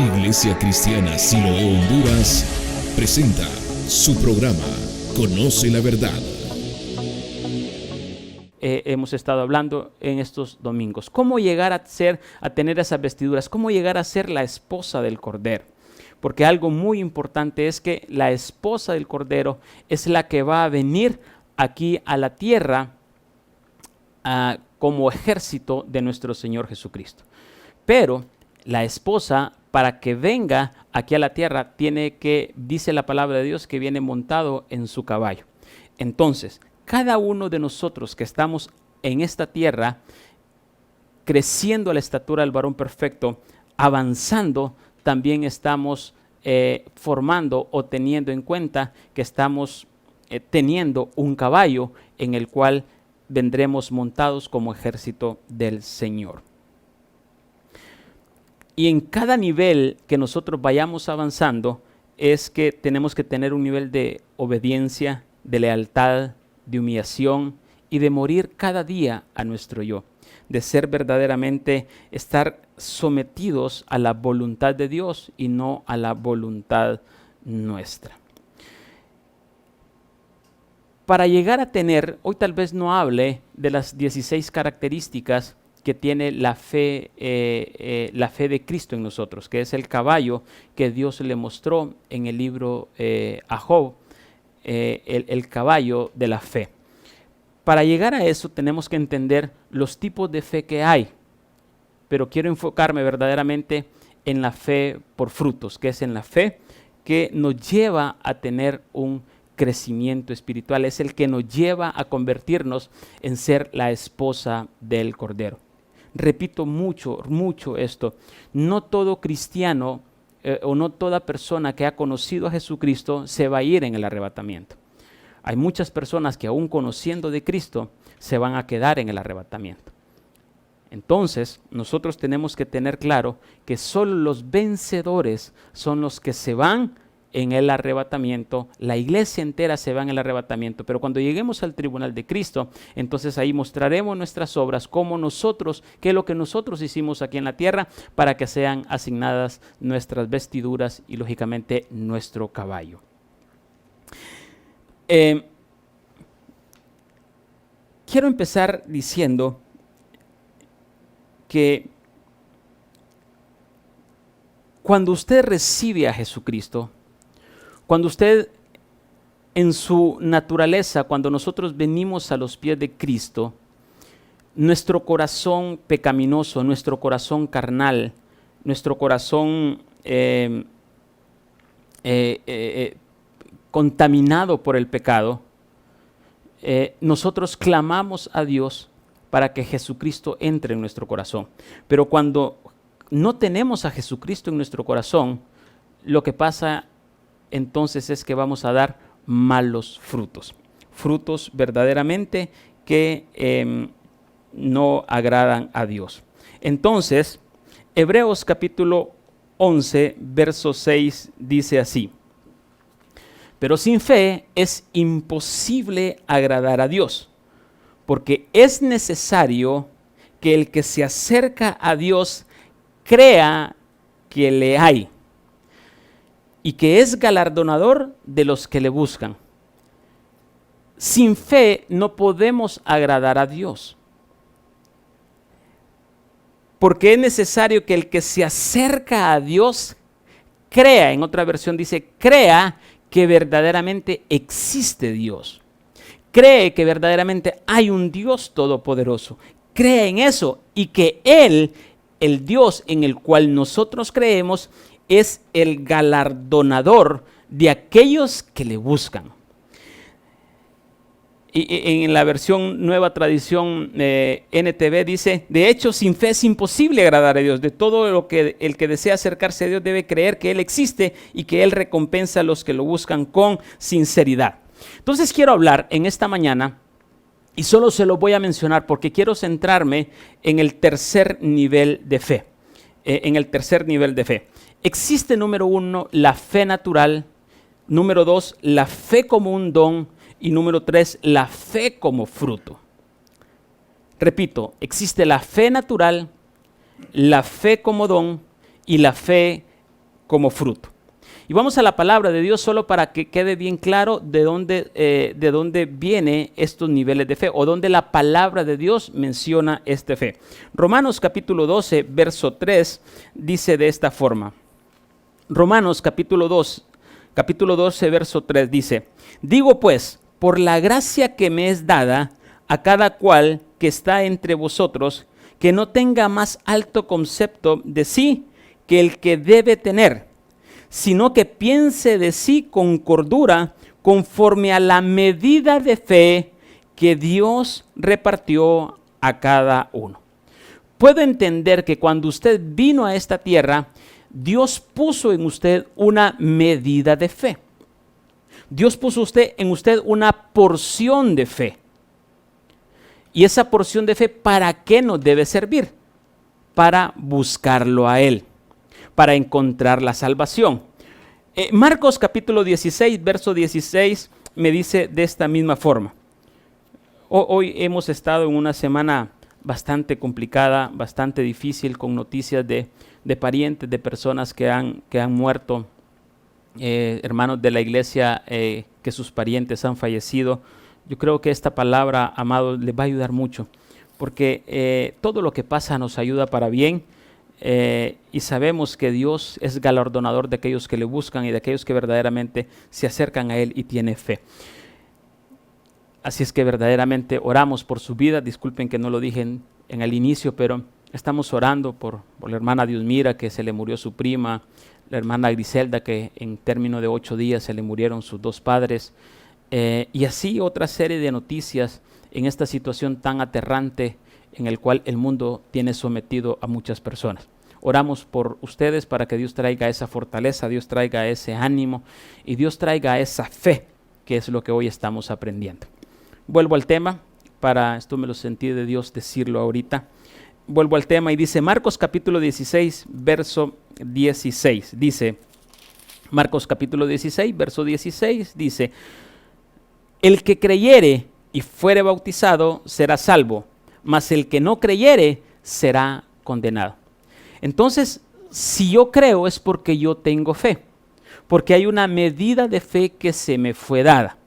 Iglesia Cristiana Siloé Honduras presenta su programa Conoce la Verdad. Hemos estado hablando en estos domingos. ¿Cómo llegar a tener esas vestiduras? ¿Cómo llegar a ser la esposa del Cordero? Porque algo muy importante es que la esposa del Cordero es la que va a venir aquí a la tierra como ejército de nuestro Señor Jesucristo. Pero la esposa, para que venga aquí a la tierra, tiene que, dice la palabra de Dios, que viene montado en su caballo. Entonces, cada uno de nosotros que estamos en esta tierra, creciendo a la estatura del varón perfecto, avanzando, también estamos formando o teniendo en cuenta que estamos teniendo un caballo en el cual vendremos montados como ejército del Señor. Y en cada nivel que nosotros vayamos avanzando es que tenemos que tener un nivel de obediencia, de lealtad, de humillación y de morir cada día a nuestro yo, de ser verdaderamente, estar sometidos a la voluntad de Dios y no a la voluntad nuestra. Para llegar a tener, hoy tal vez no hable de las 16 características que tiene la fe de Cristo en nosotros, que es el caballo que Dios le mostró en el libro a Job, el caballo de la fe. Para llegar a eso tenemos que entender los tipos de fe que hay, pero quiero enfocarme verdaderamente en la fe por frutos, que es en la fe que nos lleva a tener un crecimiento espiritual, es el que nos lleva a convertirnos en ser la esposa del Cordero. Repito mucho esto, no todo cristiano o no toda persona que ha conocido a Jesucristo se va a ir en el arrebatamiento. Hay muchas personas que aún conociendo de Cristo se van a quedar en el arrebatamiento. Entonces, nosotros tenemos que tener claro que solo los vencedores son los que se van en el arrebatamiento. La iglesia entera se va en el arrebatamiento, pero cuando lleguemos al tribunal de Cristo, entonces ahí mostraremos nuestras obras, qué es lo que nosotros hicimos aquí en la tierra para que sean asignadas nuestras vestiduras y lógicamente nuestro caballo. Quiero empezar diciendo que cuando usted recibe a Jesucristo, cuando usted en su naturaleza, cuando nosotros venimos a los pies de Cristo, nuestro corazón pecaminoso, nuestro corazón carnal, nuestro corazón contaminado por el pecado, nosotros clamamos a Dios para que Jesucristo entre en nuestro corazón. Pero cuando no tenemos a Jesucristo en nuestro corazón, lo que pasa entonces es que vamos a dar malos frutos. Frutos verdaderamente que no agradan a Dios. Entonces, Hebreos capítulo 11, verso 6 dice así: pero sin fe es imposible agradar a Dios, porque es necesario que el que se acerca a Dios crea que le hay y que es galardonador de los que le buscan. Sin fe no podemos agradar a Dios, porque es necesario que el que se acerca a Dios crea, en otra versión dice, crea que verdaderamente existe Dios. Cree que verdaderamente hay un Dios todopoderoso. Cree en eso y que Él, el Dios en el cual nosotros creemos, es el galardonador de aquellos que le buscan. Y en la versión Nueva Tradición NTV dice: de hecho, sin fe es imposible agradar a Dios. De todo lo que el que desea acercarse a Dios debe creer que Él existe y que Él recompensa a los que lo buscan con sinceridad. Entonces quiero hablar en esta mañana, y solo se lo voy a mencionar porque quiero centrarme en el tercer nivel de fe. Existe, número 1, la fe natural. Número 2, la fe como un don. Y número 3, la fe como fruto. Repito, existe la fe natural, la fe como don y la fe como fruto. Y vamos a la palabra de Dios solo para que quede bien claro de dónde vienen estos niveles de fe o dónde la palabra de Dios menciona esta fe. Romanos capítulo 12, verso 3 dice de esta forma. Romanos capítulo 12, verso 3 dice: digo pues, por la gracia que me es dada a cada cual que está entre vosotros, que no tenga más alto concepto de sí que el que debe tener, sino que piense de sí con cordura, conforme a la medida de fe que Dios repartió a cada uno. Puedo entender que cuando usted vino a esta tierra, Dios puso en usted una medida de fe. Dios puso en usted una porción de fe. Y esa porción de fe, ¿para qué nos debe servir? Para buscarlo a Él, para encontrar la salvación. Marcos capítulo 16, verso 16 me dice de esta misma forma. Hoy hemos estado en una semana bastante complicada, bastante difícil, con noticias de parientes, de personas que han muerto, hermanos de la iglesia, que sus parientes han fallecido. Yo creo que esta palabra, amados, les va a ayudar mucho, porque todo lo que pasa nos ayuda para bien. Y sabemos que Dios es galardonador de aquellos que le buscan y de aquellos que verdaderamente se acercan a Él y tienen fe. Así es que verdaderamente oramos por su vida. Disculpen que no lo dije en el inicio, pero estamos orando por la hermana Diosmira, que se le murió su prima, la hermana Griselda, que en término de 8 días se le murieron sus 2 padres, y así otra serie de noticias en esta situación tan aterrante en el cual el mundo tiene sometido a muchas personas. Oramos por ustedes para que Dios traiga esa fortaleza, Dios traiga ese ánimo y Dios traiga esa fe, que es lo que hoy estamos aprendiendo. Vuelvo al tema, esto me lo sentí de Dios decirlo ahorita. Vuelvo al tema y dice Marcos capítulo 16, verso 16. Dice, Marcos capítulo 16, verso 16, dice: el que creyere y fuere bautizado será salvo, mas el que no creyere será condenado. Entonces, si yo creo es porque yo tengo fe, porque hay una medida de fe que se me fue dada.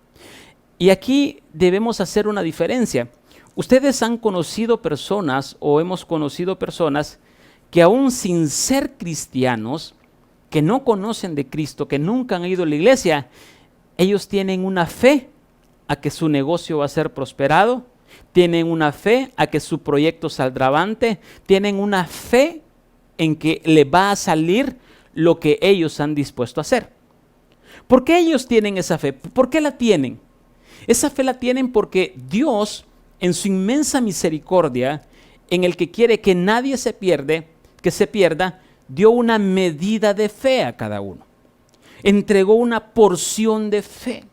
Y aquí debemos hacer una diferencia. Ustedes han conocido personas o hemos conocido personas que aún sin ser cristianos, que no conocen de Cristo, que nunca han ido a la iglesia, ellos tienen una fe a que su negocio va a ser prosperado, tienen una fe a que su proyecto saldrá avante, tienen una fe en que le va a salir lo que ellos han dispuesto a hacer. ¿Por qué ellos tienen esa fe? ¿Por qué la tienen? Esa fe la tienen porque Dios, en su inmensa misericordia, en el que quiere que nadie se pierda, dio una medida de fe a cada uno. Entregó una porción de fe.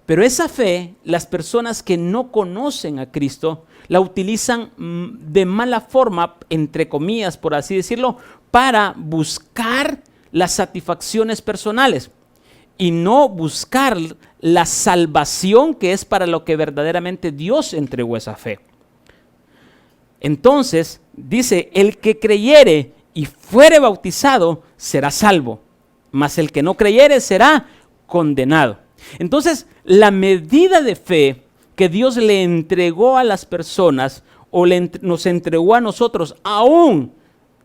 Pero esa fe, las personas que no conocen a Cristo, la utilizan de mala forma, entre comillas, por así decirlo, para buscar las satisfacciones personales y no buscar la salvación, que es para lo que verdaderamente Dios entregó esa fe. Entonces, dice, el que creyere y fuere bautizado será salvo, mas el que no creyere será condenado. Entonces, la medida de fe que Dios le entregó a las personas o nos entregó a nosotros, aún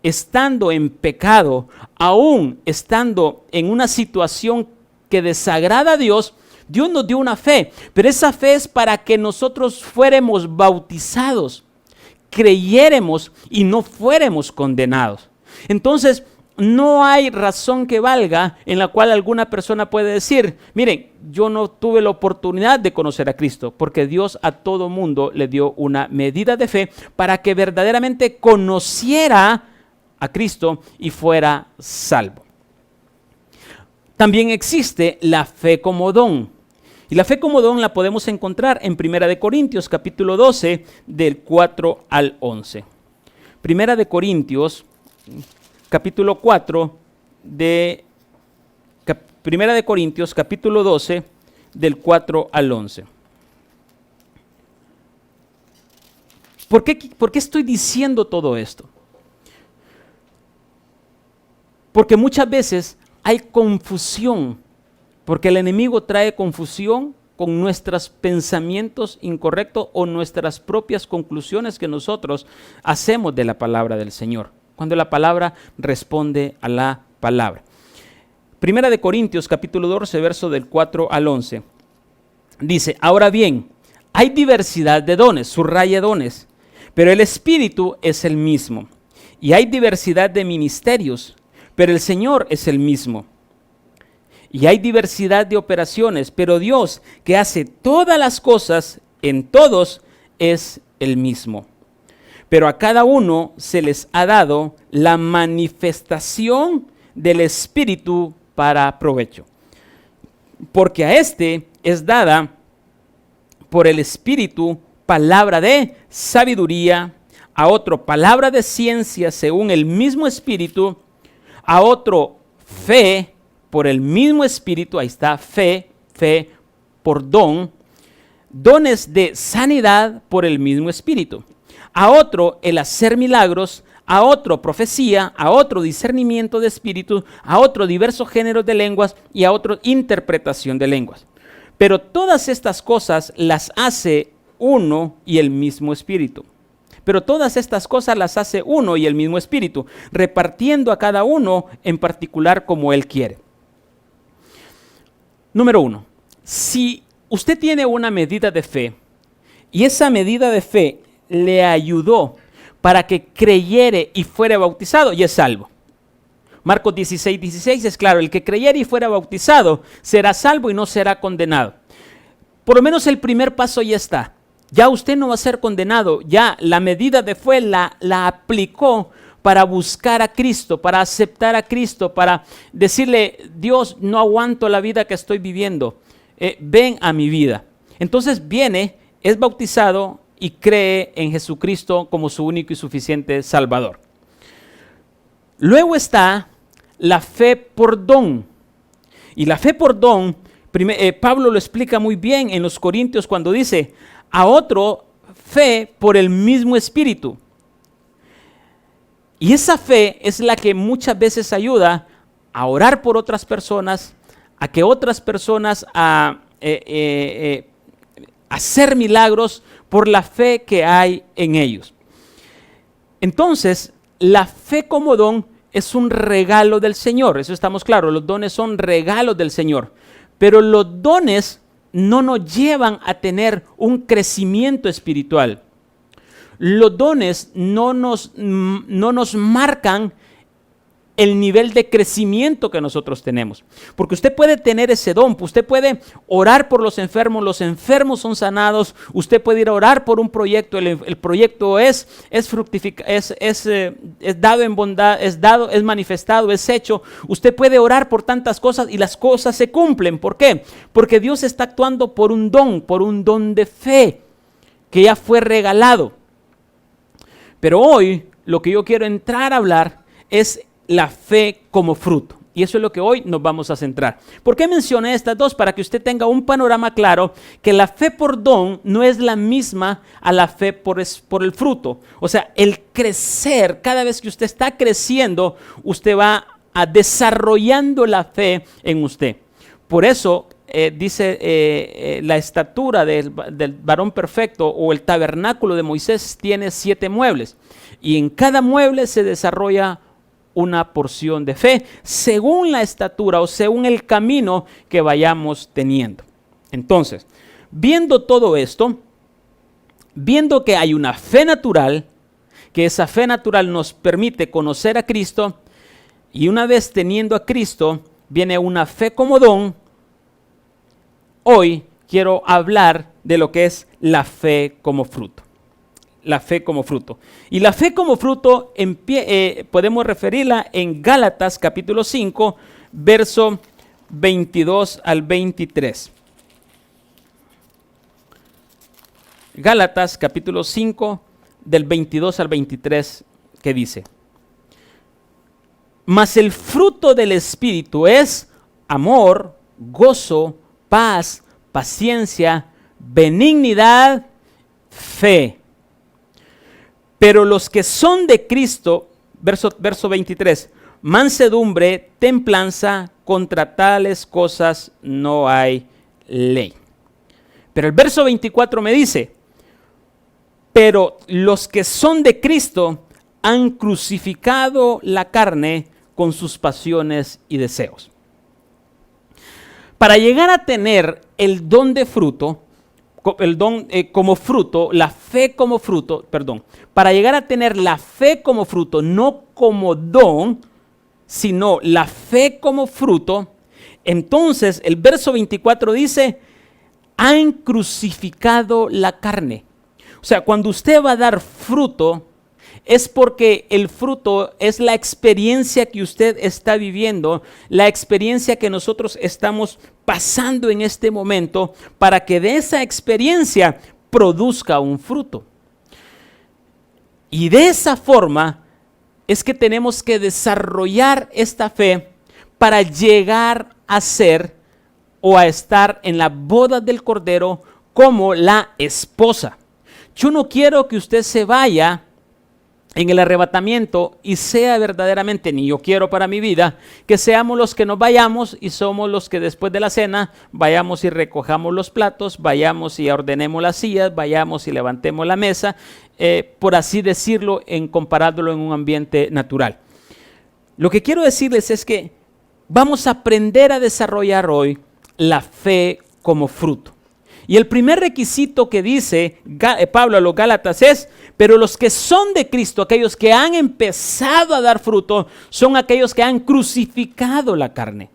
estando en pecado, aún estando en una situación que desagrada a Dios, Dios nos dio una fe, pero esa fe es para que nosotros fuéramos bautizados, creyéremos y no fuéramos condenados. Entonces, no hay razón que valga en la cual alguna persona puede decir, miren, yo no tuve la oportunidad de conocer a Cristo, porque Dios a todo mundo le dio una medida de fe para que verdaderamente conociera a Cristo y fuera salvo. También existe la fe como don. Y la fe como don la podemos encontrar en 1 Corintios capítulo 12 del 4 al 11. 1 Corintios capítulo 4 de 1 Corintios capítulo 12 del 4 al 11. ¿Por qué estoy diciendo todo esto? Porque muchas veces hay confusión, porque el enemigo trae confusión con nuestros pensamientos incorrectos o nuestras propias conclusiones que nosotros hacemos de la palabra del Señor, cuando la palabra responde a la palabra. Primera de Corintios capítulo 12, verso del 4 al 11. Dice, ahora bien, hay diversidad de dones, subraya dones, pero el Espíritu es el mismo. Y hay diversidad de ministerios, pero el Señor es el mismo. Y hay diversidad de operaciones, pero Dios, que hace todas las cosas en todos, es el mismo. Pero a cada uno se les ha dado la manifestación del Espíritu para provecho. Porque a este es dada por el Espíritu palabra de sabiduría, a otro palabra de ciencia según el mismo Espíritu, a otro fe por el mismo Espíritu, ahí está, fe por don, dones de sanidad por el mismo Espíritu, a otro el hacer milagros, a otro profecía, a otro discernimiento de espíritu, a otro diversos géneros de lenguas y a otro interpretación de lenguas. Pero todas estas cosas las hace uno y el mismo Espíritu. Pero todas estas cosas las hace uno y el mismo Espíritu, repartiendo a cada uno en particular como Él quiere. Número 1. Si usted tiene una medida de fe y esa medida de fe le ayudó para que creyere y fuera bautizado, y es salvo. Marcos 16:16 es claro, el que creyere y fuera bautizado será salvo y no será condenado. Por lo menos el primer paso ya está. Ya usted no va a ser condenado, ya la medida de fe la aplicó para buscar a Cristo, para aceptar a Cristo, para decirle, Dios, no aguanto la vida que estoy viviendo, ven a mi vida. Entonces viene, es bautizado y cree en Jesucristo como su único y suficiente Salvador. Luego está la fe por don. Y la fe por don, Pablo lo explica muy bien en los Corintios cuando dice, a otro fe por el mismo Espíritu. Y esa fe es la que muchas veces ayuda a orar por otras personas, a que otras personas hacer milagros por la fe que hay en ellos. Entonces, la fe como don es un regalo del Señor, eso estamos claros, los dones son regalos del Señor, pero los dones no nos llevan a tener un crecimiento espiritual. Los dones no nos marcan el nivel de crecimiento que nosotros tenemos. Porque usted puede tener ese don, usted puede orar por los enfermos son sanados, usted puede ir a orar por un proyecto, el proyecto es dado en bondad, es manifestado, es hecho. Usted puede orar por tantas cosas y las cosas se cumplen. ¿Por qué? Porque Dios está actuando por un don de fe que ya fue regalado. Pero hoy lo que yo quiero entrar a hablar es la fe como fruto. Y eso es lo que hoy nos vamos a centrar. ¿Por qué mencioné estas dos? Para que usted tenga un panorama claro que la fe por don no es la misma a la fe por el fruto. O sea, el crecer, cada vez que usted está creciendo, usted va desarrollando la fe en usted. Por eso dice la estatura del varón perfecto o el tabernáculo de Moisés tiene 7 muebles. Y en cada mueble se desarrolla una porción de fe, según la estatura o según el camino que vayamos teniendo. Entonces, viendo todo esto, viendo que hay una fe natural, que esa fe natural nos permite conocer a Cristo, y una vez teniendo a Cristo, viene una fe como don. Hoy quiero hablar de lo que es la fe como fruto. La fe como fruto. Y la fe como fruto podemos referirla en Gálatas capítulo 5, verso 22 al 23. Gálatas capítulo 5, del 22 al 23, que dice: Mas el fruto del Espíritu es amor, gozo, paz, paciencia, benignidad, fe. Pero los que son de Cristo, verso 23, mansedumbre, templanza, contra tales cosas no hay ley. Pero el verso 24 me dice, pero los que son de Cristo han crucificado la carne con sus pasiones y deseos. Para llegar a tener el don de fruto, como fruto, la fe como fruto, para llegar a tener la fe como fruto, no como don, sino la fe como fruto, entonces el verso 24 dice, han crucificado la carne. O sea, cuando usted va a dar fruto, es porque el fruto es la experiencia que usted está viviendo, la experiencia que nosotros estamos pasando en este momento, para que de esa experiencia produzca un fruto. Y de esa forma es que tenemos que desarrollar esta fe para llegar a ser o a estar en la boda del Cordero como la esposa. Yo no quiero que usted se vaya en el arrebatamiento y sea verdaderamente, ni yo quiero para mi vida, que seamos los que nos vayamos y somos los que después de la cena vayamos y recojamos los platos, vayamos y ordenemos las sillas, vayamos y levantemos la mesa, por así decirlo, comparándolo en un ambiente natural. Lo que quiero decirles es que vamos a aprender a desarrollar hoy la fe como fruto. Y el primer requisito que dice Pablo a los Gálatas es, pero los que son de Cristo, aquellos que han empezado a dar fruto, son aquellos que han crucificado la carne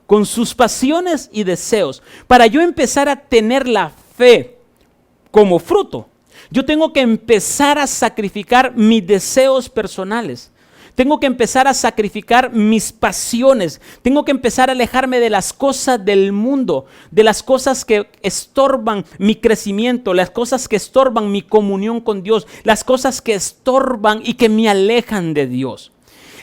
con sus pasiones y deseos. Para yo empezar a tener la fe como fruto, yo tengo que empezar a sacrificar mis deseos personales. Tengo que empezar a sacrificar mis pasiones. Tengo que empezar a alejarme de las cosas del mundo, de las cosas que estorban mi crecimiento, las cosas que estorban mi comunión con Dios, las cosas que estorban y que me alejan de Dios.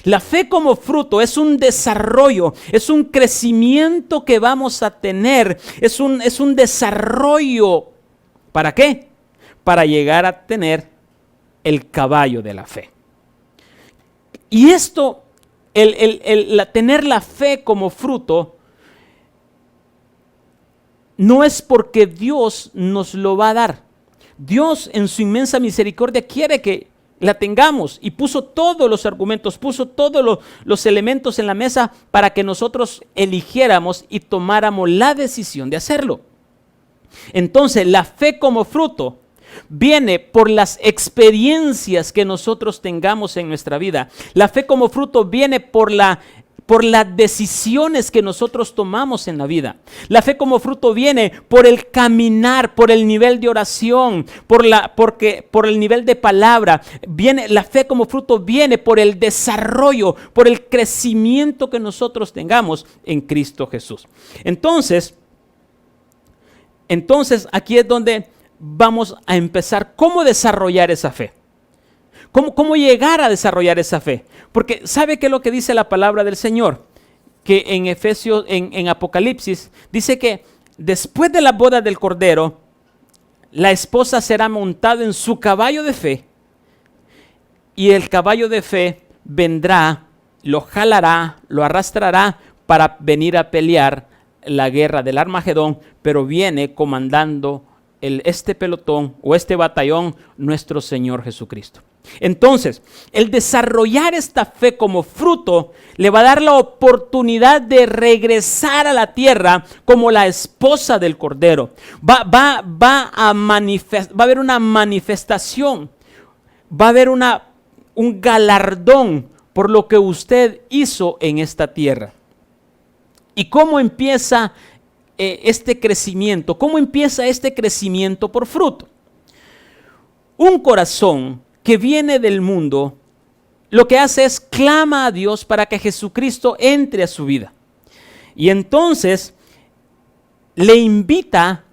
La fe como fruto es un desarrollo, es un crecimiento que vamos a tener, es un desarrollo. ¿Para qué? Para llegar a tener el caballo de la fe. Y esto, tener la fe como fruto, no es porque Dios nos lo va a dar. Dios en su inmensa misericordia quiere que la tengamos y puso todos los argumentos, puso todos los elementos en la mesa para que nosotros eligiéramos y tomáramos la decisión de hacerlo. Entonces, la fe como fruto viene por las experiencias que nosotros tengamos en nuestra vida. La fe como fruto viene por las decisiones que nosotros tomamos en la vida. La fe como fruto viene por el caminar, por el nivel de oración, por el nivel de palabra. La fe como fruto viene por el desarrollo, por el crecimiento que nosotros tengamos en Cristo Jesús. Entonces aquí es donde vamos a empezar. ¿Cómo desarrollar esa fe? ¿Cómo llegar a desarrollar esa fe? Porque ¿sabe qué es lo que dice la palabra del Señor? Que en Efesios, en Apocalipsis, dice que después de la boda del Cordero, la esposa será montada en su caballo de fe, y el caballo de fe vendrá, lo jalará, lo arrastrará para venir a pelear la guerra del Armagedón, pero viene comandando este pelotón o este batallón nuestro Señor Jesucristo. Entonces, el desarrollar esta fe como fruto le va a dar la oportunidad de regresar a la tierra como la esposa del Cordero. Va a haber una manifestación, va a haber un galardón por lo que usted hizo en esta tierra. ¿Y cómo empieza este crecimiento? ¿Cómo empieza este crecimiento por fruto? Un corazón que viene del mundo, lo que hace es clama a Dios para que Jesucristo entre a su vida. Y entonces le invita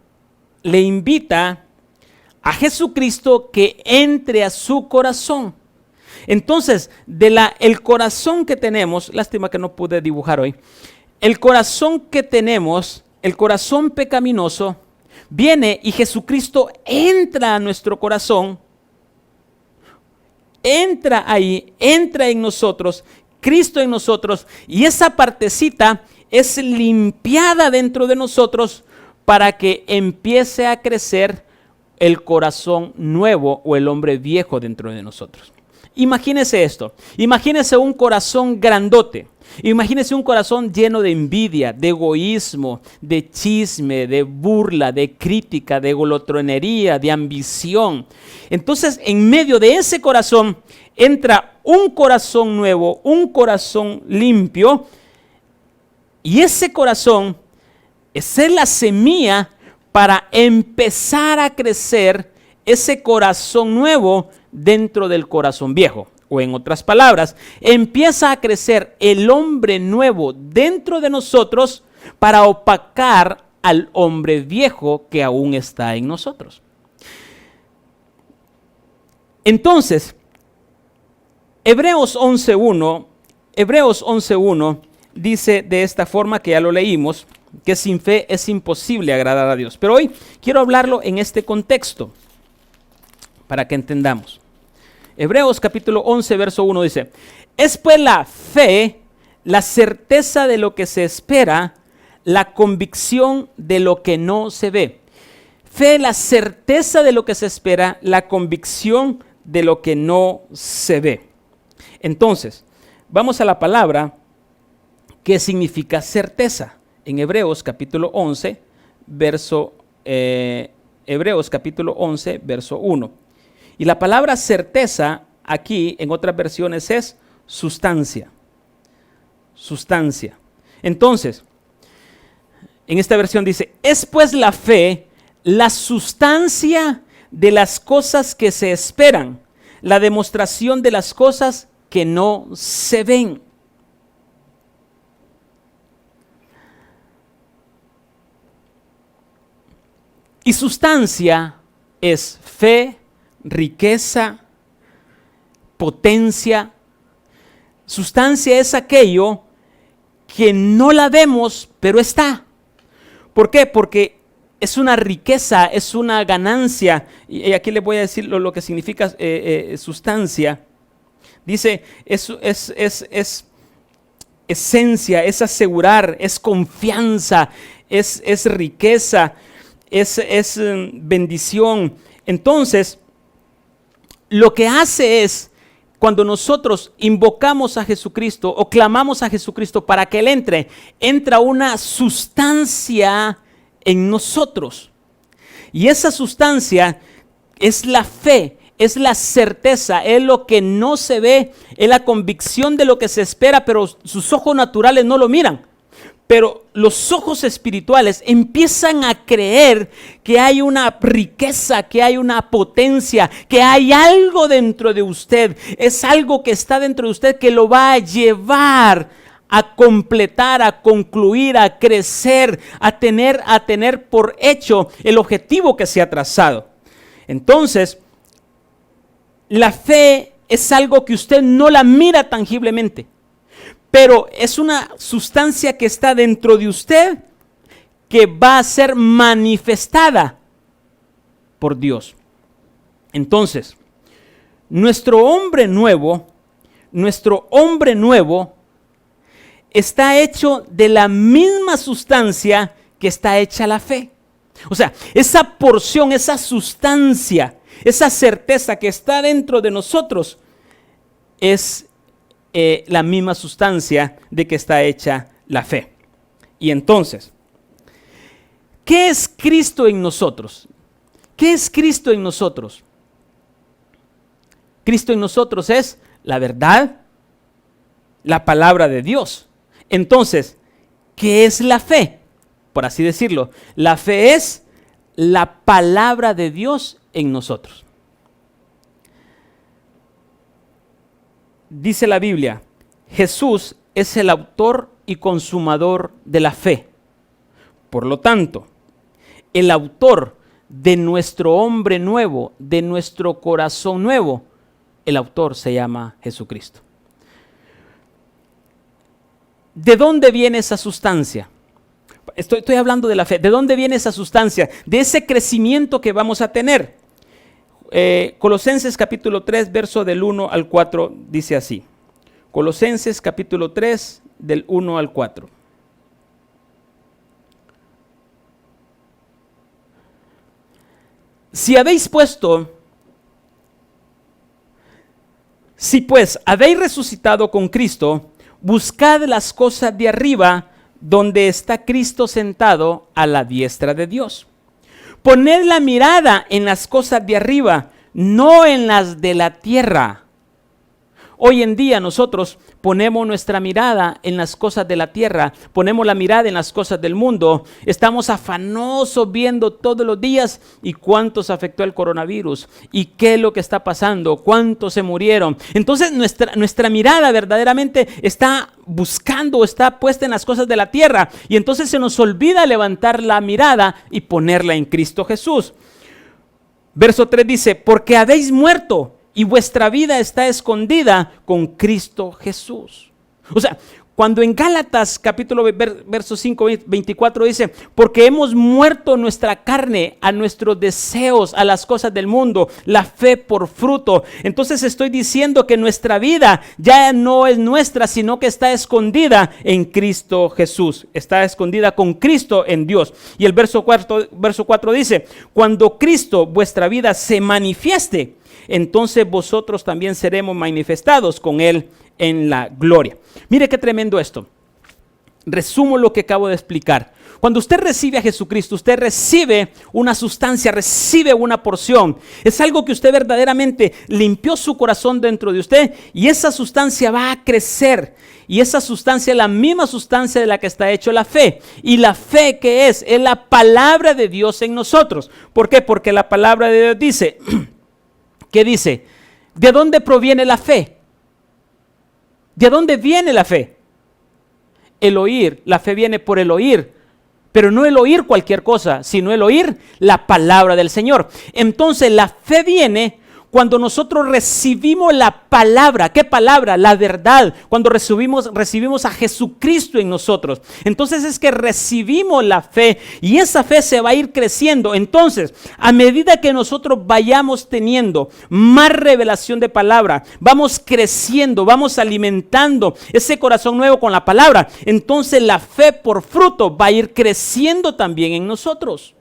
a Jesucristo que entre a su corazón. Entonces, el corazón que tenemos, lástima que no pude dibujar hoy, el corazón que tenemos, el corazón pecaminoso, viene y Jesucristo entra a nuestro corazón entra ahí, entra en nosotros, Cristo en nosotros, y esa partecita es limpiada dentro de nosotros para que empiece a crecer el corazón nuevo o el hombre viejo dentro de nosotros. Imagínese esto, imagínese un corazón grandote, imagínese un corazón lleno de envidia, de egoísmo, de chisme, de burla, de crítica, de golotronería, de ambición. Entonces, en medio de ese corazón entra un corazón nuevo, un corazón limpio, y ese corazón es la semilla para empezar a crecer ese corazón nuevo dentro del corazón viejo. O en otras palabras, empieza a crecer el hombre nuevo dentro de nosotros para opacar al hombre viejo que aún está en nosotros. Entonces, Hebreos 11:1 dice de esta forma, que ya lo leímos, que sin fe es imposible agradar a Dios. Pero hoy quiero hablarlo en este contexto, para que entendamos. Hebreos capítulo 11, verso 1 dice: es pues la fe, la certeza de lo que se espera, la convicción de lo que no se ve. Fe, la certeza de lo que se espera, la convicción de lo que no se ve. Entonces, vamos a la palabra que significa certeza. En Hebreos capítulo 11, verso 1. Y la palabra certeza aquí en otras versiones es sustancia. Sustancia. Entonces, en esta versión dice: es pues la fe la sustancia de las cosas que se esperan, la demostración de las cosas que no se ven. Y sustancia es fe, riqueza, potencia. Sustancia es aquello que no la vemos, pero está. ¿Por qué? Porque es una riqueza, es una ganancia. Y aquí les voy a decir lo que significa sustancia. Dice, es esencia, es asegurar, es confianza, es riqueza, es bendición. Entonces, lo que hace es, cuando nosotros invocamos a Jesucristo o clamamos a Jesucristo para que Él entra una sustancia en nosotros. Y esa sustancia es la fe, es la certeza, es lo que no se ve, es la convicción de lo que se espera, pero sus ojos naturales no lo miran. Pero los ojos espirituales empiezan a creer que hay una riqueza, que hay una potencia, que hay algo dentro de usted. Es algo que está dentro de usted que lo va a llevar a completar, a concluir, a crecer, a tener por hecho el objetivo que se ha trazado. Entonces, la fe es algo que usted no la mira tangiblemente, pero es una sustancia que está dentro de usted que va a ser manifestada por Dios. Entonces, nuestro hombre nuevo está hecho de la misma sustancia que está hecha la fe. O sea, esa porción, esa sustancia, esa certeza que está dentro de nosotros es la misma sustancia de que está hecha la fe. Y entonces, ¿qué es Cristo en nosotros? ¿Qué es Cristo en nosotros? Cristo en nosotros es la verdad, la palabra de Dios. Entonces, ¿qué es la fe? Por así decirlo, la fe es la palabra de Dios en nosotros. Dice la Biblia, Jesús es el autor y consumador de la fe. Por lo tanto, el autor de nuestro hombre nuevo, de nuestro corazón nuevo, el autor se llama Jesucristo. ¿De dónde viene esa sustancia? Estoy hablando de la fe. ¿De dónde viene esa sustancia? De ese crecimiento que vamos a tener. Colosenses capítulo 3, verso del 1 al 4, dice así. Colosenses capítulo 3, del 1 al 4. Si pues habéis resucitado con Cristo, buscad las cosas de arriba, donde está Cristo sentado a la diestra de Dios. Poned la mirada en las cosas de arriba, no en las de la tierra. Hoy en día nosotros ponemos nuestra mirada en las cosas de la tierra, ponemos la mirada en las cosas del mundo, estamos afanosos viendo todos los días y cuántos afectó el coronavirus y qué es lo que está pasando, cuántos se murieron. Entonces nuestra mirada verdaderamente está buscando, está puesta en las cosas de la tierra y entonces se nos olvida levantar la mirada y ponerla en Cristo Jesús. Verso 3 dice, porque habéis muerto y vuestra vida está escondida con Cristo Jesús. O sea, cuando en Gálatas capítulo verso 5, 24 dice, porque hemos muerto nuestra carne a nuestros deseos, a las cosas del mundo, la fe por fruto. Entonces estoy diciendo que nuestra vida ya no es nuestra, sino que está escondida en Cristo Jesús. Está escondida con Cristo en Dios. Y el verso 4 dice, cuando Cristo vuestra vida se manifieste, entonces vosotros también seremos manifestados con Él en la gloria. Mire qué tremendo esto. Resumo lo que acabo de explicar. Cuando usted recibe a Jesucristo, usted recibe una sustancia, recibe una porción. Es algo que usted verdaderamente limpió su corazón dentro de usted y esa sustancia va a crecer. Y esa sustancia es la misma sustancia de la que está hecho la fe. Y la fe, ¿qué es? Es la palabra de Dios en nosotros. ¿Por qué? Porque la palabra de Dios dice... ¿Qué dice? ¿De dónde proviene la fe? ¿De dónde viene la fe? El oír. La fe viene por el oír. Pero no el oír cualquier cosa, sino el oír la palabra del Señor. Entonces la fe viene cuando nosotros recibimos la palabra. ¿Qué palabra? La verdad. Cuando recibimos a Jesucristo en nosotros. Entonces es que recibimos la fe y esa fe se va a ir creciendo. Entonces, a medida que nosotros vayamos teniendo más revelación de palabra, vamos creciendo, vamos alimentando ese corazón nuevo con la palabra. Entonces la fe por fruto va a ir creciendo también en nosotros.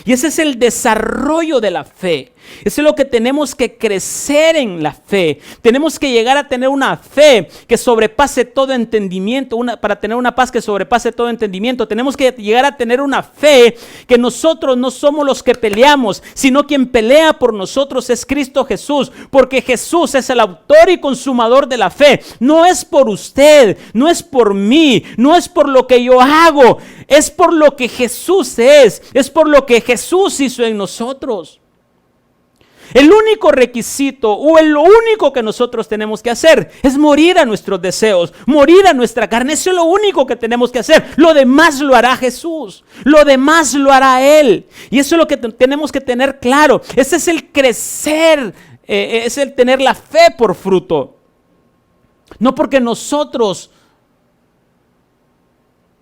Y ese es el desarrollo de la fe. Eso es lo que tenemos que crecer en la fe. Tenemos que llegar a tener una fe que sobrepase todo entendimiento. Para tener una paz que sobrepase todo entendimiento, tenemos que llegar a tener una fe que nosotros no somos los que peleamos, sino quien pelea por nosotros es Cristo Jesús. Porque Jesús es el autor y consumador de la fe. No es por usted, no es por mí, no es por lo que yo hago. Es por lo que Jesús es por lo que Jesús hizo en nosotros. El único requisito o lo único que nosotros tenemos que hacer es morir a nuestros deseos, morir a nuestra carne. Eso es lo único que tenemos que hacer. Lo demás lo hará Jesús, lo demás lo hará Él. Y eso es lo que tenemos que tener claro. Ese es el crecer, es el tener la fe por fruto. No porque nosotros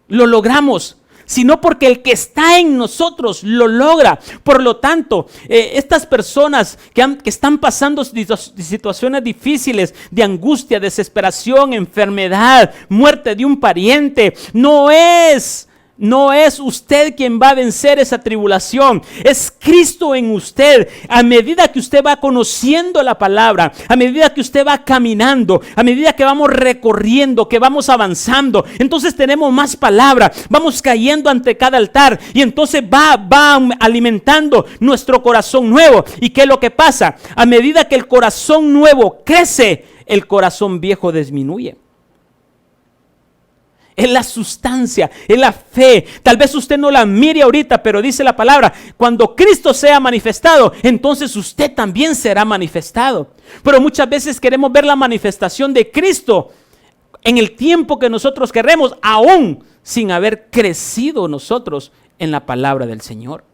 lo logramos, sino porque el que está en nosotros lo logra. Por lo tanto, estas personas que están pasando situaciones difíciles de angustia, desesperación, enfermedad, muerte de un pariente, no es usted quien va a vencer esa tribulación, es Cristo en usted. A medida que usted va conociendo la palabra, a medida que usted va caminando, a medida que vamos recorriendo, que vamos avanzando, entonces tenemos más palabra, vamos cayendo ante cada altar y entonces va alimentando nuestro corazón nuevo. ¿Y qué es lo que pasa? A medida que el corazón nuevo crece, el corazón viejo disminuye. Es la sustancia, es la fe. Tal vez usted no la mire ahorita, pero dice la palabra, cuando Cristo sea manifestado, entonces usted también será manifestado. Pero muchas veces queremos ver la manifestación de Cristo en el tiempo que nosotros queremos, aún sin haber crecido nosotros en la palabra del Señor.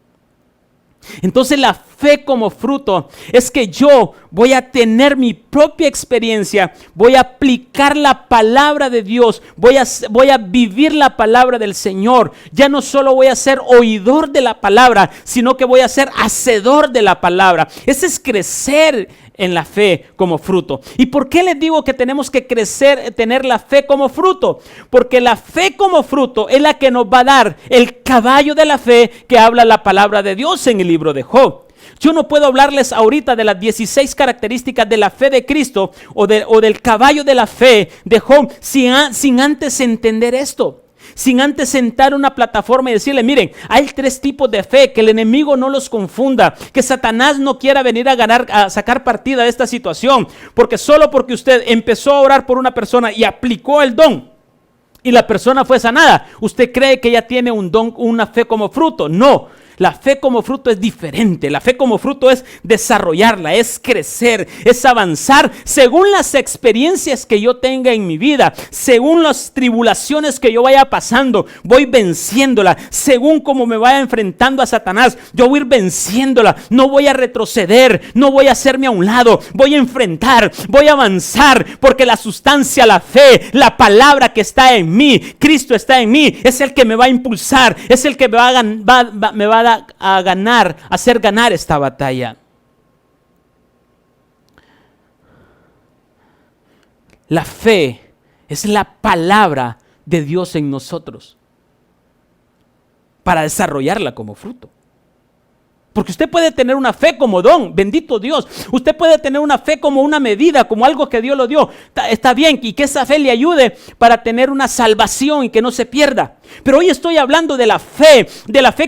Entonces la fe como fruto es que yo voy a tener mi propia experiencia, voy a aplicar la palabra de Dios, voy a vivir la palabra del Señor. Ya no solo voy a ser oidor de la palabra, sino que voy a ser hacedor de la palabra. Ese es crecer en la fe como fruto. ¿Y por qué les digo que tenemos que crecer, tener la fe como fruto? Porque la fe como fruto es la que nos va a dar el caballo de la fe que habla la palabra de Dios en el libro de Job. Yo no puedo hablarles ahorita de las 16 características de la fe de Cristo o del caballo de la fe de Job sin antes entender esto. Sin antes sentar una plataforma y decirle, miren, hay 3 tipos de fe, que el enemigo no los confunda, que Satanás no quiera venir a sacar partida de esta situación, porque solo porque usted empezó a orar por una persona y aplicó el don y la persona fue sanada, usted cree que ya tiene un don, una fe como fruto. No. La fe como fruto es diferente. La fe como fruto es desarrollarla, es crecer, es avanzar según las experiencias que yo tenga en mi vida, según las tribulaciones que yo vaya pasando, voy venciéndola, según como me vaya enfrentando a Satanás, yo voy a ir venciéndola, no voy a retroceder, no voy a hacerme a un lado, voy a enfrentar, voy a avanzar, porque la sustancia, la fe, la palabra que está en mí, Cristo está en mí, es el que me va a impulsar, es el que me va a hacer ganar esta batalla. La fe es la palabra de Dios en nosotros para desarrollarla como fruto. Porque usted puede tener una fe como don, bendito Dios. Usted puede tener una fe como una medida, como algo que Dios lo dio. Está bien, y que esa fe le ayude para tener una salvación y que no se pierda. Pero hoy estoy hablando de la fe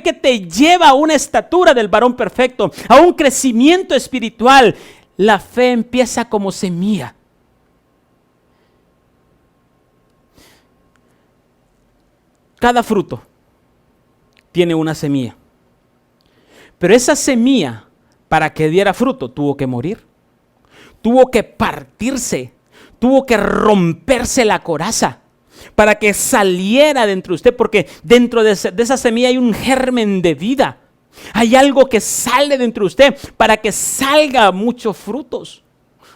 que te lleva a una estatura del varón perfecto, a un crecimiento espiritual. La fe empieza como semilla. Cada fruto tiene una semilla. Pero esa semilla, para que diera fruto, tuvo que morir. Tuvo que partirse. Tuvo que romperse la coraza para que saliera dentro de usted. Porque dentro de esa semilla hay un germen de vida. Hay algo que sale dentro de usted para que salga muchos frutos.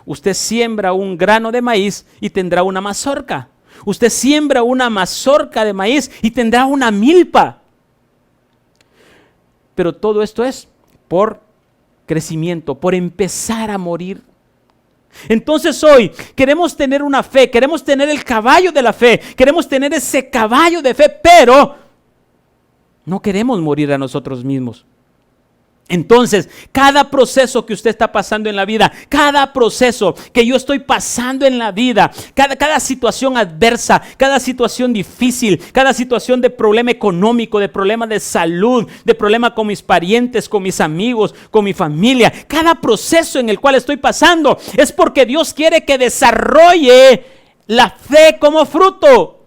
Usted siembra un grano de maíz y tendrá una mazorca. Usted siembra una mazorca de maíz y tendrá una milpa. Pero todo esto es por crecimiento, por empezar a morir. Entonces hoy queremos tener una fe, queremos tener el caballo de la fe, queremos tener ese caballo de fe, pero no queremos morir a nosotros mismos. Entonces, cada proceso que usted está pasando en la vida, cada proceso que yo estoy pasando en la vida, cada situación adversa, cada situación difícil, cada situación de problema económico, de problema de salud, de problema con mis parientes, con mis amigos, con mi familia, cada proceso en el cual estoy pasando es porque Dios quiere que desarrolle la fe como fruto.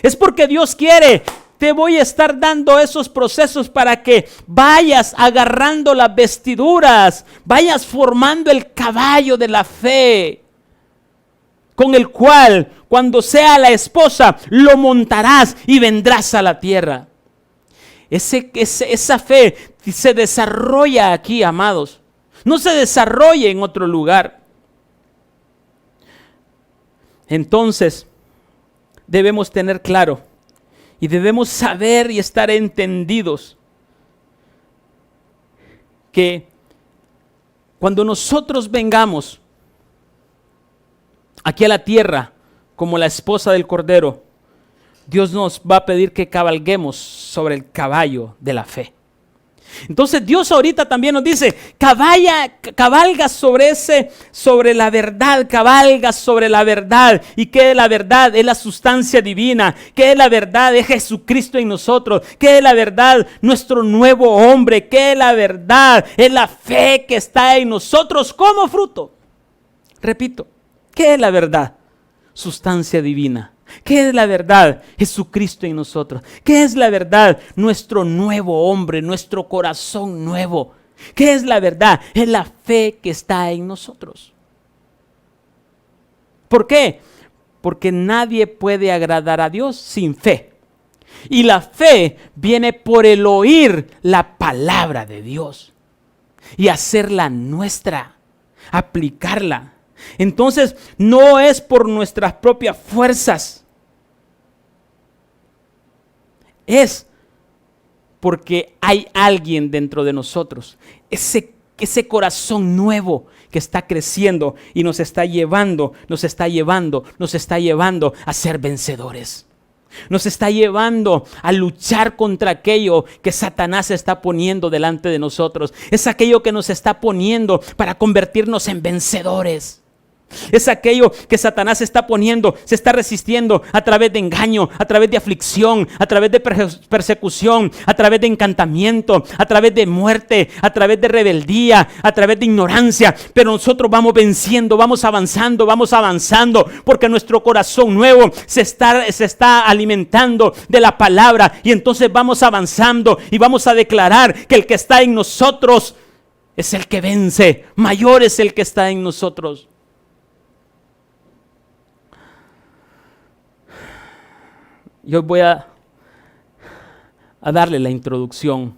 Es porque Dios quiere. Te voy a estar dando esos procesos para que vayas agarrando las vestiduras, vayas formando el caballo de la fe, con el cual cuando sea la esposa lo montarás y vendrás a la tierra. Esa fe se desarrolla aquí, amados. No se desarrolla en otro lugar. Entonces, debemos tener claro y debemos saber y estar entendidos que cuando nosotros vengamos aquí a la tierra como la esposa del Cordero, Dios nos va a pedir que cabalguemos sobre el caballo de la fe. Entonces Dios ahorita también nos dice, cabalga sobre la verdad, cabalga sobre la verdad. ¿Y qué es la verdad? Es la sustancia divina. ¿Qué es la verdad? Es Jesucristo en nosotros. ¿Qué es la verdad? Nuestro nuevo hombre. ¿Qué es la verdad? Es la fe que está en nosotros como fruto. Repito, ¿qué es la verdad? Sustancia divina. ¿Qué es la verdad? Jesucristo en nosotros. ¿Qué es la verdad? Nuestro nuevo hombre, nuestro corazón nuevo. ¿Qué es la verdad? Es la fe que está en nosotros. ¿Por qué? Porque nadie puede agradar a Dios sin fe. Y la fe viene por el oír la palabra de Dios y hacerla nuestra, aplicarla. Entonces, no es por nuestras propias fuerzas. Es porque hay alguien dentro de nosotros, ese corazón nuevo que está creciendo y nos está llevando a ser vencedores. Nos está llevando a luchar contra aquello que Satanás está poniendo delante de nosotros. Es aquello que nos está poniendo para convertirnos en vencedores. Es aquello que Satanás está poniendo, se está resistiendo a través de engaño, a través de aflicción, a través de persecución, a través de encantamiento, a través de muerte, a través de rebeldía, a través de ignorancia. Pero nosotros vamos venciendo, vamos avanzando, porque nuestro corazón nuevo se está alimentando de la palabra. Y entonces vamos avanzando y vamos a declarar que el que está en nosotros es el que vence. Mayor es el que está en nosotros. Yo voy a darle la introducción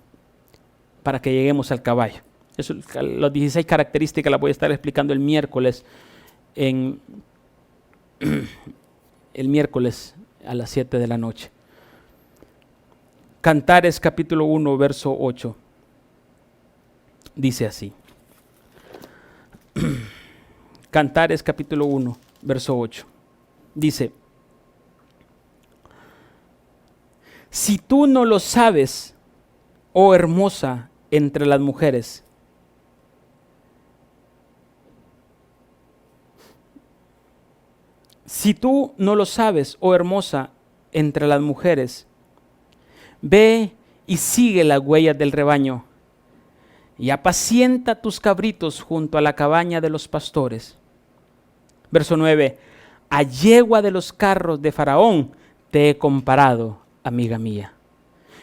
para que lleguemos al caballo. Las 16 características las voy a estar explicando el miércoles a las 7 de la noche. Cantares capítulo 1, verso 8. Dice así. Cantares capítulo 1, verso 8. Dice: si tú no lo sabes, oh hermosa entre las mujeres, si tú no lo sabes, oh hermosa entre las mujeres, ve y sigue las huellas del rebaño y apacienta tus cabritos junto a la cabaña de los pastores. Verso 9: a yegua de los carros de Faraón te he comparado, amiga mía.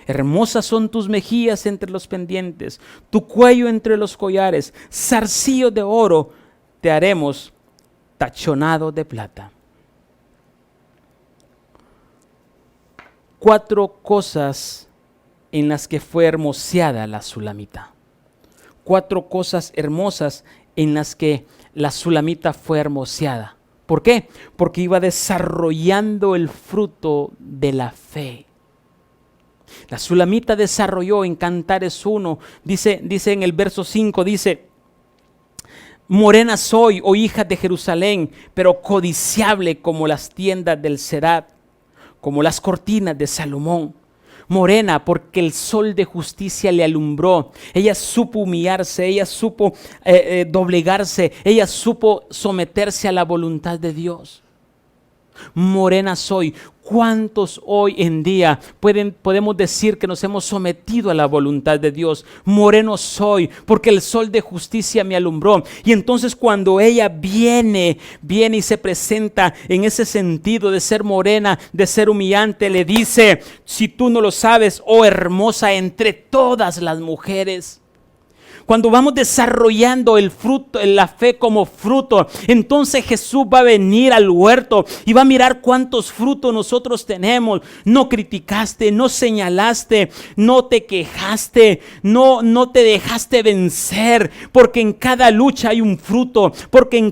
Hermosas son tus mejillas entre los pendientes, tu cuello entre los collares, zarcillo de oro te haremos tachonado de plata. 4 cosas en las que fue hermoseada la sulamita. 4 cosas hermosas en las que la sulamita fue hermoseada. ¿Por qué? Porque iba desarrollando el fruto de la fe. La sulamita desarrolló en Cantares 1, dice en el verso 5, dice: morena soy, oh hija de Jerusalén, pero codiciable como las tiendas del Serat, como las cortinas de Salomón. Morena porque el sol de justicia le alumbró. Ella supo humillarse, ella supo doblegarse, ella supo someterse a la voluntad de Dios. Morena soy. ¿Cuántos hoy en día podemos decir que nos hemos sometido a la voluntad de Dios? Moreno soy, porque el sol de justicia me alumbró. Y entonces cuando ella viene y se presenta en ese sentido de ser morena, de ser humillante, le dice: si tú no lo sabes, oh hermosa entre todas las mujeres. Cuando vamos desarrollando el fruto, la fe como fruto, entonces Jesús va a venir al huerto y va a mirar cuántos frutos nosotros tenemos. No criticaste, no señalaste, no te quejaste, no te dejaste vencer, porque en cada lucha hay un fruto, porque en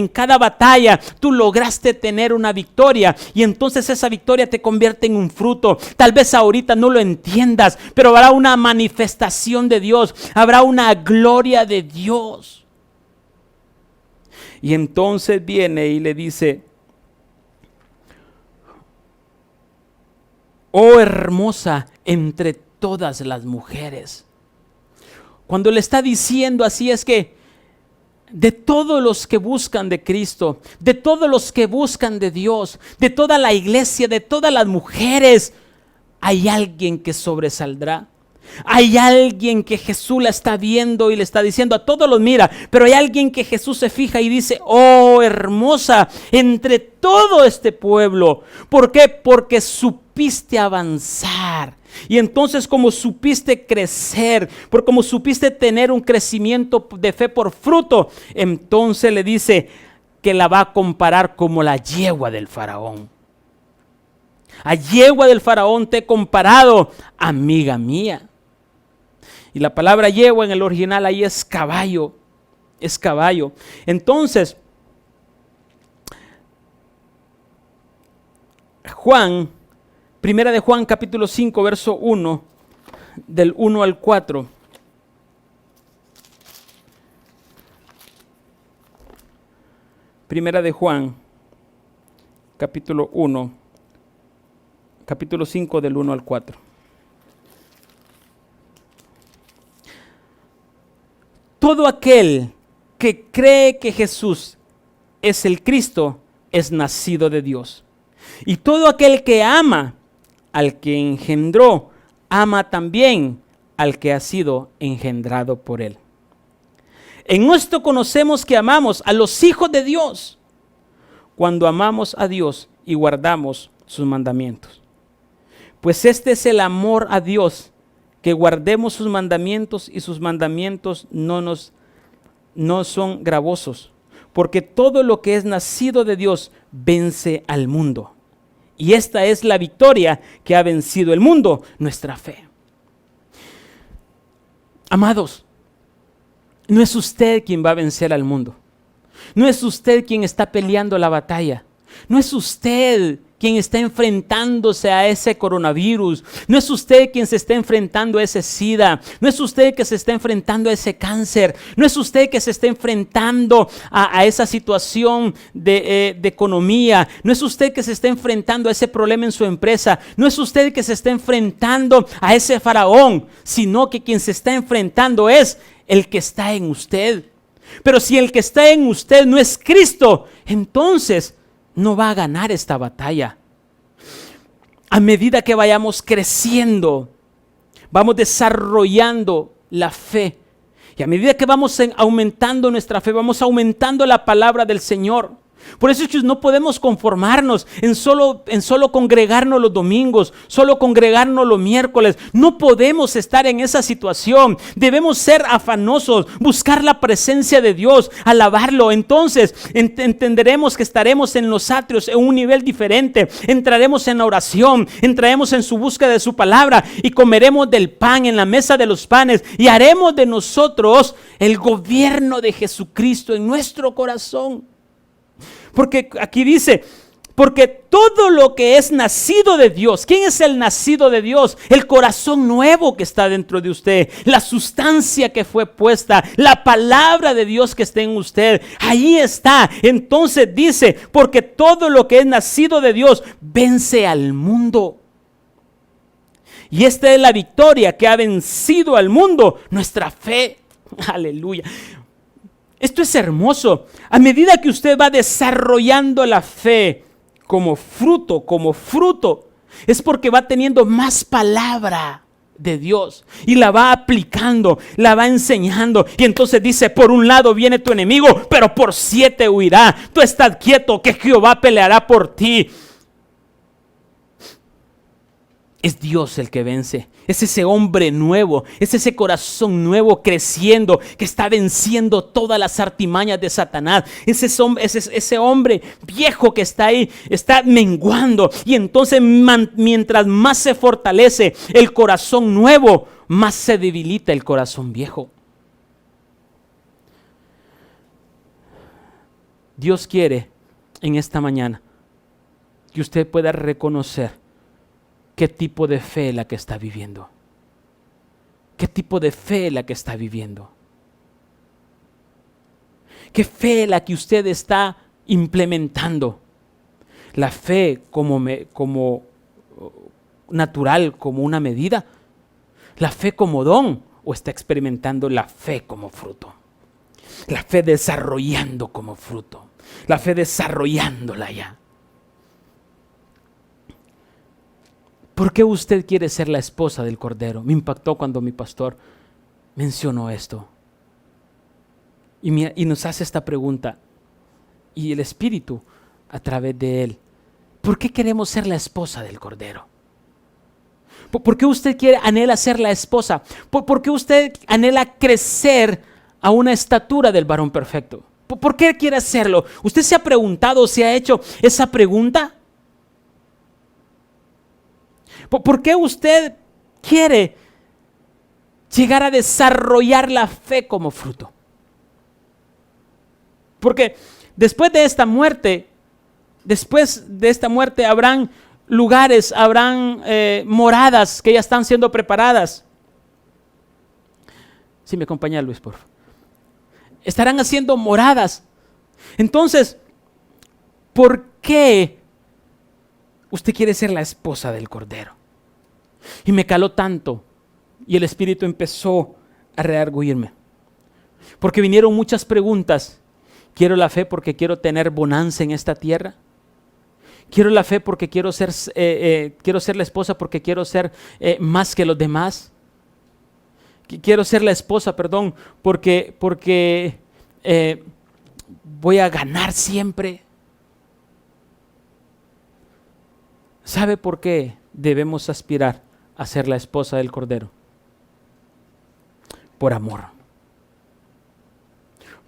cada batalla tú lograste tener una victoria y entonces esa victoria te convierte en un fruto. Tal vez ahorita no lo entiendas, pero habrá una manifestación de Dios, habrá una gloria de Dios. Y entonces viene y le dice: oh hermosa entre todas las mujeres. Cuando le está diciendo así, es que de todos los que buscan de Cristo, de todos los que buscan de Dios, de toda la iglesia, de todas las mujeres, hay alguien que sobresaldrá. Hay alguien que Jesús la está viendo y le está diciendo, a todos los mira, pero hay alguien que Jesús se fija y dice: oh hermosa entre todo este pueblo. ¿Por qué? Porque supiste avanzar. Y entonces, como supiste crecer, como supiste tener un crecimiento de fe por fruto, entonces le dice que la va a comparar como la yegua del faraón. A yegua del faraón te he comparado, amiga mía. Y la palabra yegua en el original ahí es caballo. Es caballo. Entonces, Primera de Juan capítulo 5, verso 1, del 1 al 4. Primera de Juan, capítulo 5 del 1 al 4. Todo aquel que cree que Jesús es el Cristo es nacido de Dios. Y todo aquel que ama al que engendró, ama también al que ha sido engendrado por él. En esto conocemos que amamos a los hijos de Dios, cuando amamos a Dios y guardamos sus mandamientos. Pues este es el amor a Dios, que guardemos sus mandamientos, y sus mandamientos no son gravosos, porque todo lo que es nacido de Dios vence al mundo. Y esta es la victoria que ha vencido el mundo, nuestra fe. Amados, no es usted quien va a vencer al mundo. No es usted quien está peleando la batalla. No es usted quien está enfrentándose a ese coronavirus. No es usted quien se está enfrentando a ese SIDA. No es usted que se está enfrentando a ese cáncer. No es usted que se está enfrentando a esa situación de economía. No es usted que se está enfrentando a ese problema en su empresa. No es usted que se está enfrentando a ese faraón, sino que quien se está enfrentando es el que está en usted. Pero si el que está en usted no es Cristo, entonces no va a ganar esta batalla. A medida que vayamos creciendo, vamos desarrollando la fe. Y a medida que vamos aumentando nuestra fe, vamos aumentando la palabra del Señor. Por eso es que no podemos conformarnos en solo congregarnos los domingos, solo congregarnos los miércoles. No podemos estar en esa situación. Debemos ser afanosos, buscar la presencia de Dios, alabarlo. Entonces entenderemos que estaremos en los atrios en un nivel diferente. Entraremos en la oración, entraremos en su búsqueda de su palabra y comeremos del pan en la mesa de los panes y haremos de nosotros el gobierno de Jesucristo en nuestro corazón. Porque aquí dice, porque todo lo que es nacido de Dios, ¿quién es el nacido de Dios? El corazón nuevo que está dentro de usted, la sustancia que fue puesta, la palabra de Dios que está en usted, ahí está. Entonces dice, porque todo lo que es nacido de Dios vence al mundo. Y esta es la victoria que ha vencido al mundo, nuestra fe. Aleluya. Esto es hermoso. A medida que usted va desarrollando la fe como fruto, es porque va teniendo más palabra de Dios y la va aplicando, la va enseñando. Y entonces dice, por un lado viene tu enemigo, pero por 7 huirá. Tú estás quieto, que Jehová peleará por ti. Es Dios el que vence. Es ese hombre nuevo, es ese corazón nuevo creciendo, que está venciendo todas las artimañas de Satanás. Ese hombre viejo que está ahí, está menguando. Y entonces mientras más se fortalece el corazón nuevo, más se debilita el corazón viejo. Dios quiere en esta mañana que usted pueda reconocer qué tipo de fe es la que está viviendo. ¿Qué tipo de fe es la que está viviendo? ¿Qué fe es la que usted está implementando? ¿La fe como natural, como una medida? ¿La fe como don? ¿O está experimentando la fe como fruto? La fe desarrollando como fruto. La fe desarrollándola ya. ¿Por qué usted quiere ser la esposa del Cordero? Me impactó cuando mi pastor mencionó esto. Y nos hace esta pregunta. Y el Espíritu, a través de él, ¿por qué queremos ser la esposa del Cordero? ¿Por qué usted anhela ser la esposa? ¿Por qué usted anhela crecer a una estatura del varón perfecto? ¿Por qué quiere hacerlo? ¿Usted se ha preguntado, se ha hecho esa pregunta? ¿Por qué usted quiere llegar a desarrollar la fe como fruto? Porque después de esta muerte habrán lugares, habrán moradas que ya están siendo preparadas. Si me acompaña Luis, por favor. Estarán haciendo moradas. Entonces, ¿por qué usted quiere ser la esposa del Cordero? Y me caló tanto y el Espíritu empezó a redarguirme. Porque vinieron muchas preguntas. ¿Quiero la fe porque quiero tener bonanza en esta tierra? ¿Quiero la fe porque quiero ser la esposa porque quiero ser más que los demás? Quiero ser la esposa, porque voy a ganar siempre. ¿Sabe por qué debemos aspirar a ser la esposa del Cordero? Por amor.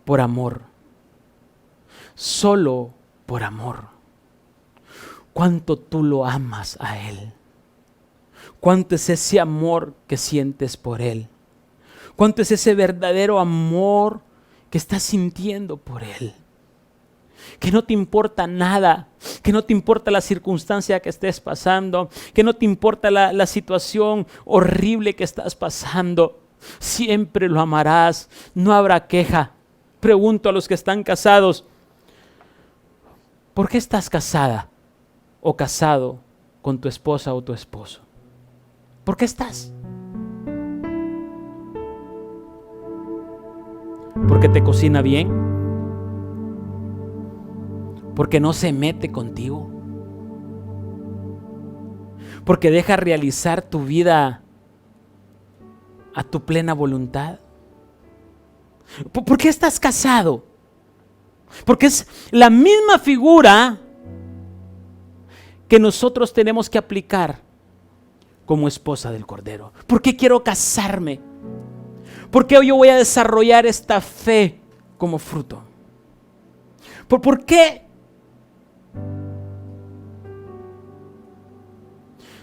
Por amor. Solo por amor. ¿Cuánto tú lo amas a Él? ¿Cuánto es ese amor que sientes por Él? ¿Cuánto es ese verdadero amor que estás sintiendo por Él? Que no te importa nada, que no te importa la circunstancia que estés pasando, que no te importa la situación horrible que estás pasando. Siempre lo amarás, no habrá queja. Pregunto a los que están casados, ¿por qué estás casada o casado con tu esposa o tu esposo? ¿Por qué estás? ¿Porque te cocina bien? ¿Porque no se mete contigo? ¿Porque deja realizar tu vida a tu plena voluntad? ¿Por qué estás casado? Porque es la misma figura que nosotros tenemos que aplicar como esposa del Cordero. ¿Por qué quiero casarme? ¿Por qué yo voy a desarrollar esta fe como fruto? ¿Por qué?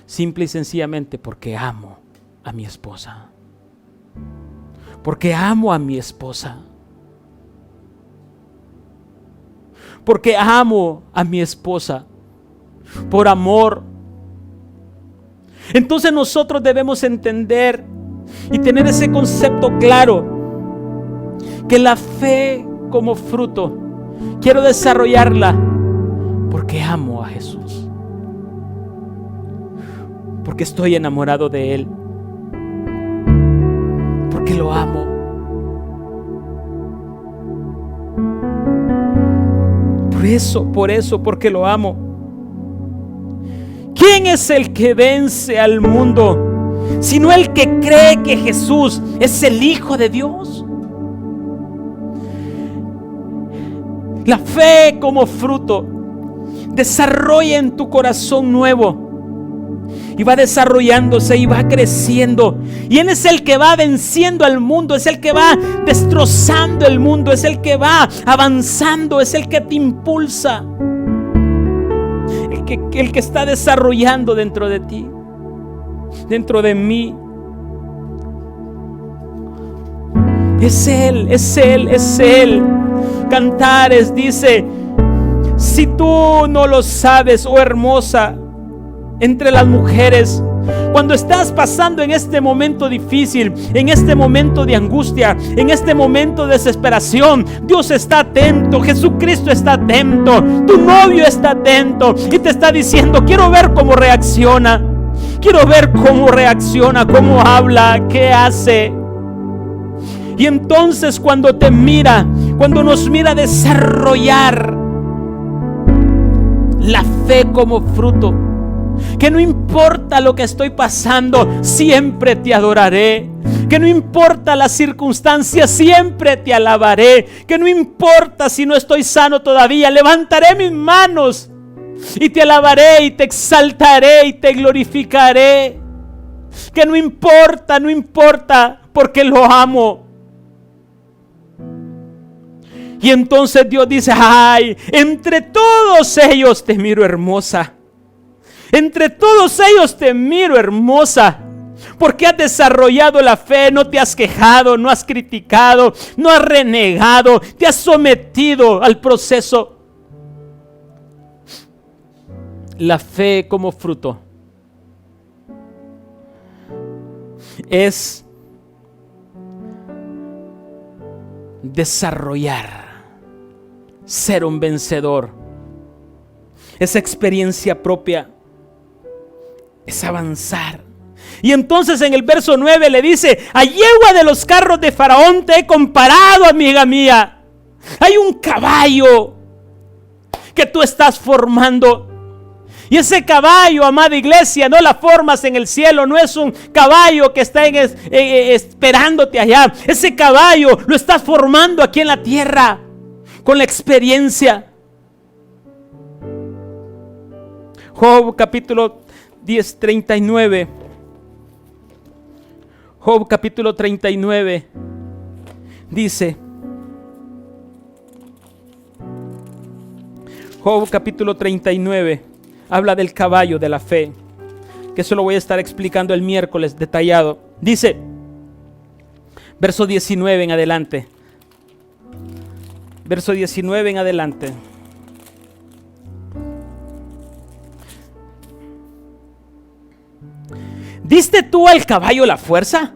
Simple y sencillamente porque amo a mi esposa. Porque amo a mi esposa. Porque amo a mi esposa. Por amor. Entonces nosotros debemos entender y tener ese concepto claro, que la fe como fruto quiero desarrollarla porque amo a Jesús, porque estoy enamorado de Él, porque lo amo. Por eso, porque lo amo. ¿Quién es el que vence al mundo sino el que cree que Jesús es el Hijo de Dios? La fe como fruto desarrolla en tu corazón nuevo y va desarrollándose y va creciendo, y Él es el que va venciendo al mundo, es el que va destrozando el mundo, es el que va avanzando, es el que te impulsa, el que está desarrollando dentro de ti, dentro de mí. Es Él, es Él, es Él. Cantares dice: si tú no lo sabes, oh hermosa entre las mujeres, cuando estás pasando en este momento difícil, en este momento de angustia, en este momento de desesperación, Dios está atento, Jesucristo está atento, tu novio está atento y te está diciendo: quiero ver cómo reacciona, quiero ver cómo reacciona, cómo habla, qué hace. Y entonces cuando te mira, cuando nos mira desarrollar la fe como fruto, que no importa lo que estoy pasando, siempre te adoraré. Que no importa las circunstancias, siempre te alabaré. Que no importa si no estoy sano todavía, levantaré mis manos y te alabaré y te exaltaré y te glorificaré. Que no importa, no importa, porque lo amo. Y entonces Dios dice: ay, entre todos ellos te miro hermosa. Entre todos ellos te miro, hermosa, porque has desarrollado la fe, no te has quejado, no has criticado, no has renegado, te has sometido al proceso. La fe como fruto es desarrollar, ser un vencedor. Es experiencia propia, es avanzar. Y entonces en el verso 9 le dice: a yegua de los carros de Faraón te he comparado, amiga mía. Hay un caballo que tú estás formando. Y ese caballo, amada iglesia, no la formas en el cielo. No es un caballo que está esperándote allá. Ese caballo lo estás formando aquí en la tierra, con la experiencia. Job capítulo 39. Job capítulo 39 dice, Job capítulo 39 habla del caballo de la fe, que eso lo voy a estar explicando el miércoles detallado. Dice, verso 19 en adelante. Verso 19 en adelante. ¿Diste tú al caballo la fuerza?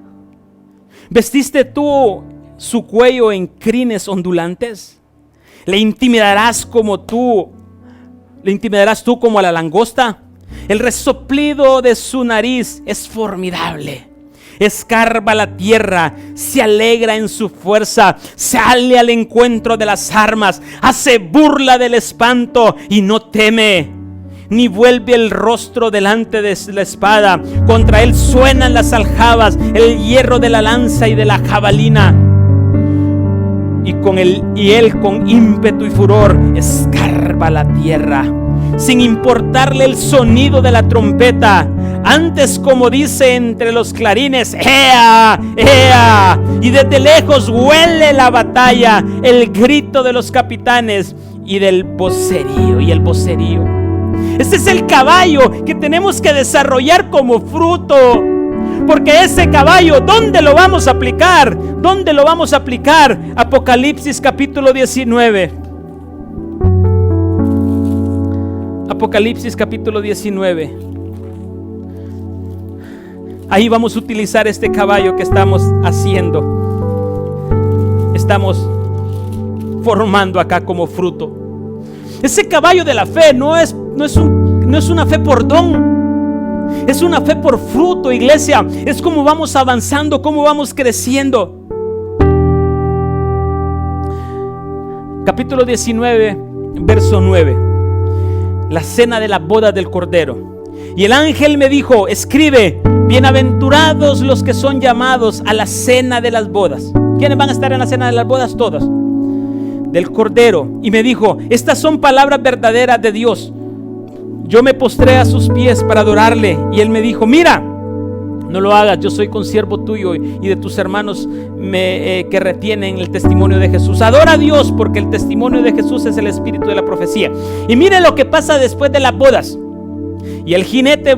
¿Vestiste tú su cuello en crines ondulantes? ¿Le intimidarás tú como a la langosta? El resoplido de su nariz es formidable. Escarba la tierra, se alegra en su fuerza, sale al encuentro de las armas, hace burla del espanto y no teme, ni vuelve el rostro delante de la espada. Contra él suenan las aljabas, el hierro de la lanza y de la jabalina. Y él con ímpetu y furor escarba la tierra, sin importarle el sonido de la trompeta. Antes, como dice entre los clarines, ¡ea! ¡ea! Y desde lejos huele la batalla, el grito de los capitanes y del vocerío. Y el vocerío. Este es el caballo que tenemos que desarrollar como fruto. Porque ese caballo, ¿dónde lo vamos a aplicar? ¿Dónde lo vamos a aplicar? Apocalipsis capítulo 19. Apocalipsis capítulo 19. Ahí vamos a utilizar este caballo que estamos haciendo. Estamos formando acá como fruto. Ese caballo de la fe no es una fe por don. Es una fe por fruto, iglesia. Es como vamos avanzando, como vamos creciendo. Capítulo 19, verso 9. La cena de la boda del Cordero. Y el ángel me dijo: escribe, bienaventurados los que son llamados a la cena de las bodas. ¿Quiénes van a estar en la cena de las bodas? Todos. Del Cordero. Y me dijo: estas son palabras verdaderas de Dios. Yo me postré a sus pies para adorarle. Y él me dijo: mira, no lo hagas, yo soy consiervo tuyo y de tus hermanos que retienen el testimonio de Jesús. Adora a Dios, porque el testimonio de Jesús es el espíritu de la profecía. Y mire lo que pasa después de las bodas. Y el jinete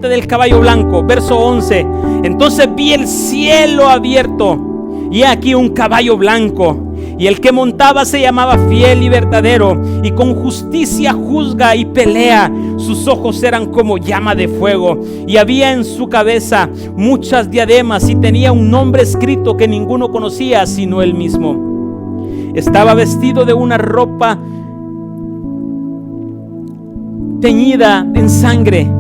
del caballo blanco, verso 11. Entonces vi el cielo abierto, y aquí un caballo blanco. Y el que montaba se llamaba Fiel y Verdadero, y con justicia juzga y pelea. Sus ojos eran como llama de fuego, y había en su cabeza muchas diademas, y tenía un nombre escrito que ninguno conocía sino él mismo. Estaba vestido de una ropa teñida en sangre,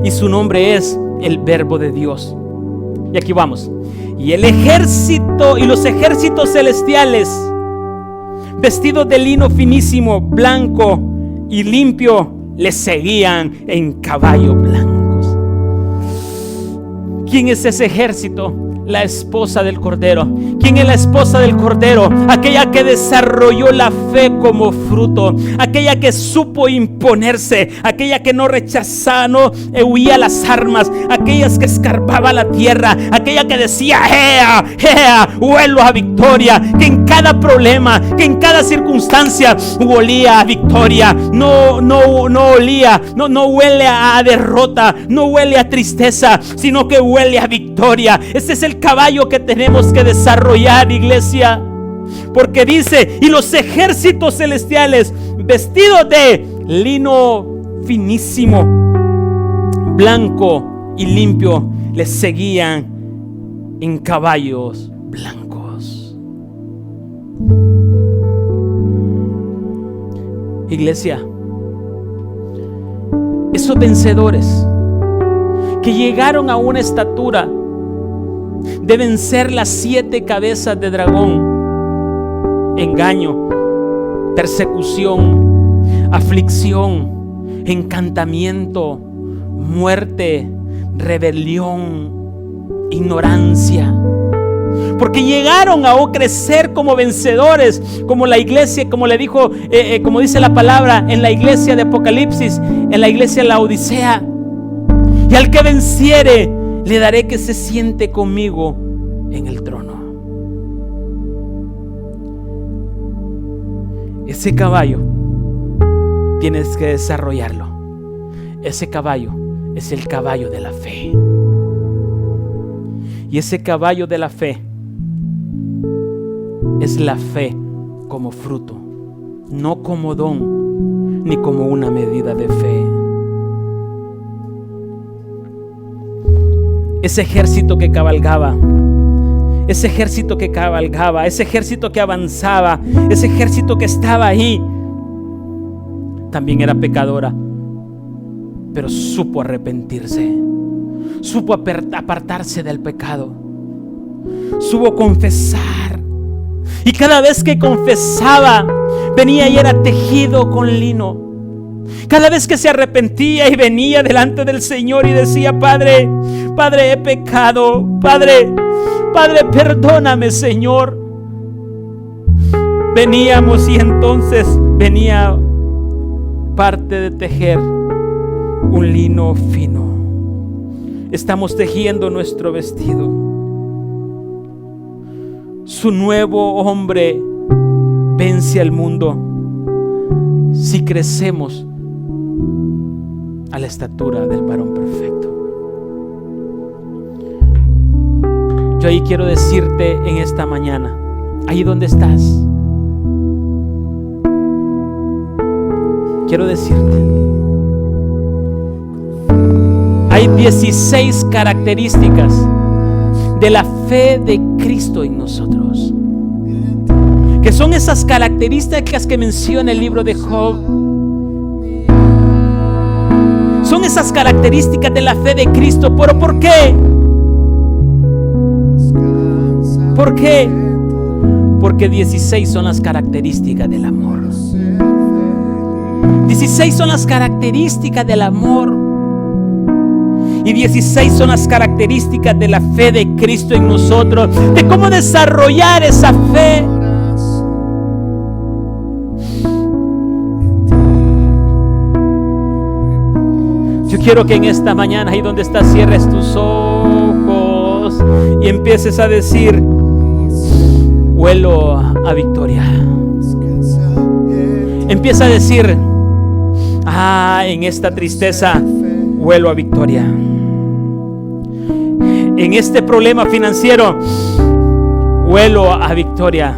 y su nombre es el Verbo de Dios. Y aquí vamos. Y el ejército y los ejércitos celestiales, vestidos de lino finísimo, blanco y limpio, le seguían en caballos blancos. ¿Quién es ese ejército? La esposa del Cordero. ¿Quién es la esposa del Cordero? Aquella que desarrolló la fe como fruto, aquella que supo imponerse, aquella que no rechazaba, no huía las armas, aquellas que escarbaba la tierra, aquella que decía: ¡Ea, ea! Huelo a victoria. Que en cada problema, que en cada circunstancia olía a victoria. No olía, no huele a derrota, no huele a tristeza, sino que huele a victoria. Ese es el caballo que tenemos que desarrollar, iglesia. Porque dice: y los ejércitos celestiales, vestidos de lino finísimo, blanco y limpio, les seguían en caballos blancos. Iglesia, esos vencedores que llegaron a una estatura de vencer las 7 cabezas de dragón: engaño, persecución, aflicción, encantamiento, muerte, rebelión, ignorancia. Porque llegaron a crecer como vencedores, como la iglesia, como le dijo, como dice la palabra en la iglesia de Apocalipsis, en la iglesia de la Odisea: y al que venciere, le daré que se siente conmigo en el trono. Ese caballo tienes que desarrollarlo. Ese caballo es el caballo de la fe. Y ese caballo de la fe es la fe como fruto, no como don, ni como una medida de fe. Ese ejército que cabalgaba, ese ejército que cabalgaba, ese ejército que avanzaba, ese ejército que estaba ahí, también era pecadora, pero supo arrepentirse, supo apartarse del pecado, supo confesar. Y cada vez que confesaba, venía y era tejido con lino. Cada vez que se arrepentía y venía delante del Señor y decía: Padre, Padre, he pecado, Padre, perdóname, Señor. Veníamos y entonces venía parte de tejer un lino fino. Estamos tejiendo nuestro vestido. Su nuevo hombre vence al mundo si crecemos a la estatura del varón perfecto. Yo ahí quiero decirte en esta mañana, ahí donde estás, quiero decirte, hay 16 características de la fe de Cristo en nosotros, que son esas características que menciona el libro de Job. Son esas características de la fe de Cristo. ¿Pero por qué? ¿Por qué? Porque 16 son las características del amor. 16 son las características del amor. Y 16 son las características de la fe de Cristo en nosotros. De cómo desarrollar esa fe. Yo quiero que en esta mañana, ahí donde estás, cierres tus ojos y empieces a decir: huelo a victoria. Empieza a decir: en esta tristeza huelo a victoria. En este problema financiero huelo a victoria.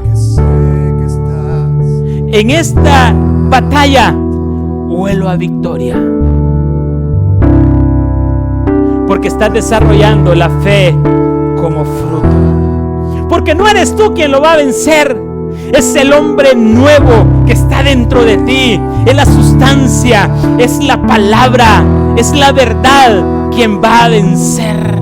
En esta batalla huelo a victoria. Porque estás desarrollando la fe como fruto. Porque no eres tú quien lo va a vencer. Es el hombre nuevo que está dentro de ti. Es la sustancia, es la palabra, es la verdad quien va a vencer.